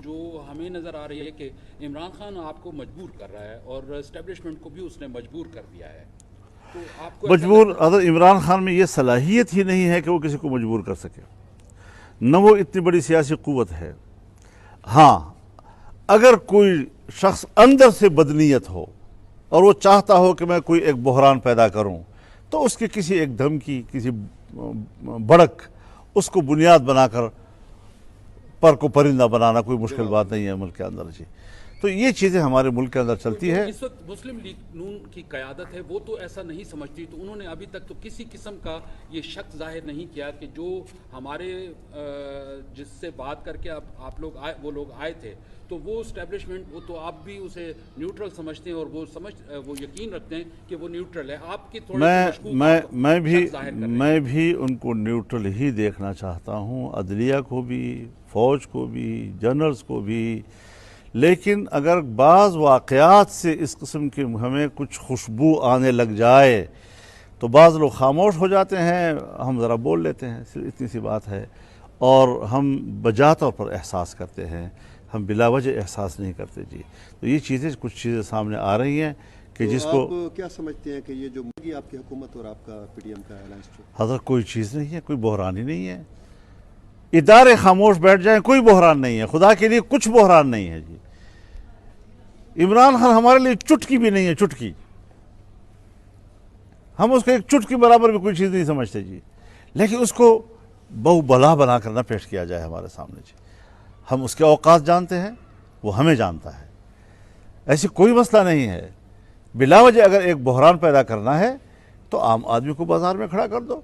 جو ہمیں نظر آ رہی ہے کہ عمران خان آپ کو مجبور کر رہا ہے اور اسٹیبلشمنٹ کو بھی اس نے مجبور کر دیا ہے، تو آپ کو مجبور اگر عمران خان میں یہ صلاحیت ہی نہیں ہے کہ وہ کسی کو مجبور کر سکے، نہ وہ اتنی بڑی سیاسی قوت ہے۔ ہاں، اگر کوئی شخص اندر سے بدنیت ہو اور وہ چاہتا ہو کہ میں کوئی ایک بحران پیدا کروں، تو اس کے کسی ایک دھمکی، کسی بڑک، اس کو بنیاد بنا کر پر کو پرندہ بنانا کوئی مشکل بات نہیں ہے ملک کے اندر جی۔ تو یہ چیزیں ہمارے ملک کے اندر چلتی ہے۔ اس وقت مسلم لیگ نون کی قیادت ہے، وہ تو ایسا نہیں سمجھتی، تو انہوں نے ابھی تک تو کسی قسم کا یہ شک ظاہر نہیں کیا کہ جو ہمارے جس سے بات کر کے آپ لوگ آئے، وہ لوگ آئے تھے، تو وہ اسٹیبلشمنٹ، وہ تو آپ بھی اسے نیوٹرل سمجھتے ہیں اور وہ یقین رکھتے ہیں کہ وہ نیوٹرل ہے۔ آپ کی تھوڑی میں بھی ان کو نیوٹرل ہی دیکھنا چاہتا ہوں، عدلیہ کو بھی، فوج کو بھی، جنرلز کو بھی، لیکن اگر بعض واقعات سے اس قسم کی ہمیں کچھ خوشبو آنے لگ جائے تو بعض لوگ خاموش ہو جاتے ہیں، ہم ذرا بول لیتے ہیں، صرف اتنی سی بات ہے، اور ہم بجا طور پر احساس کرتے ہیں، ہم بلا وجہ احساس نہیں کرتے جی۔ تو یہ کچھ چیزیں سامنے آ رہی ہیں کہ جس کو آپ کیا سمجھتے ہیں کہ یہ جو آپ کی حکومت اور آپ کا پی ڈی ایم کا الائنس حضرت کوئی چیز نہیں ہے، کوئی بحران ہی نہیں ہے۔ ادارے خاموش بیٹھ جائیں، کوئی بحران نہیں ہے، خدا کے لیے کچھ بحران نہیں ہے جی۔ عمران خان ہمارے لیے چٹکی بھی نہیں ہے، چٹکی، ہم اس کو ایک چٹکی برابر بھی کوئی چیز نہیں سمجھتے جی، لیکن اس کو بہو بلا بنا کر نہ پیش کیا جائے ہمارے سامنے جی۔ ہم اس کے اوقات جانتے ہیں، وہ ہمیں جانتا ہے، ایسی کوئی مسئلہ نہیں ہے۔ بلا وجہ اگر ایک بحران پیدا کرنا ہے تو عام آدمی کو بازار میں کھڑا کر دو،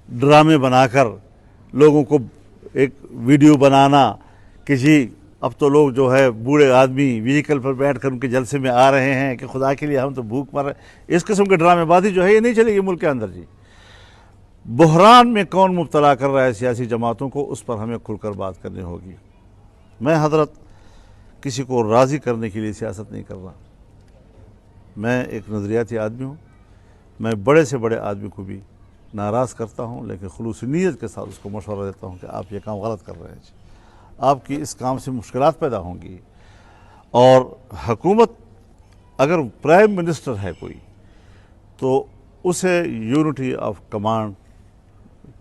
ڈرامے بنا کر لوگوں کو ایک ویڈیو بنانا کہ جی اب تو لوگ جو ہے بوڑھے آدمی وہیکل پر بیٹھ کر ان کے جلسے میں آ رہے ہیں کہ خدا کے لیے ہم تو بھوک مر رہے ہیں، اس قسم کے ڈرامے بازی جو ہے یہ نہیں چلے گی ملک کے اندر جی۔ بحران میں کون مبتلا کر رہا ہے سیاسی جماعتوں کو، اس پر ہمیں کھل کر بات کرنی ہوگی۔ میں حضرت کسی کو راضی کرنے کے لیے سیاست نہیں کر رہا، میں ایک نظریاتی آدمی ہوں، میں بڑے سے بڑے آدمی کو بھی ناراض کرتا ہوں، لیکن خلوص نیت کے ساتھ اس کو مشورہ دیتا ہوں کہ آپ یہ کام غلط کر رہے ہیں جی، آپ کی اس کام سے مشکلات پیدا ہوں گی۔ اور حکومت اگر پرائم منسٹر ہے کوئی تو اسے یونٹی آف کمانڈ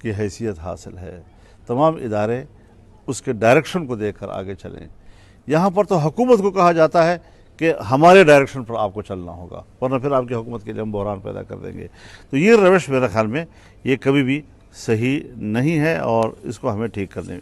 کی حیثیت حاصل ہے، تمام ادارے اس کے ڈائریکشن کو دیکھ کر آگے چلیں۔ یہاں پر تو حکومت کو کہا جاتا ہے کہ ہمارے ڈائریکشن پر آپ کو چلنا ہوگا، ورنہ پھر آپ کی حکومت کے لیے ہم بحران پیدا کر دیں گے۔ تو یہ روش میرے خیال میں یہ کبھی بھی صحیح نہیں ہے اور اس کو ہمیں ٹھیک کرنے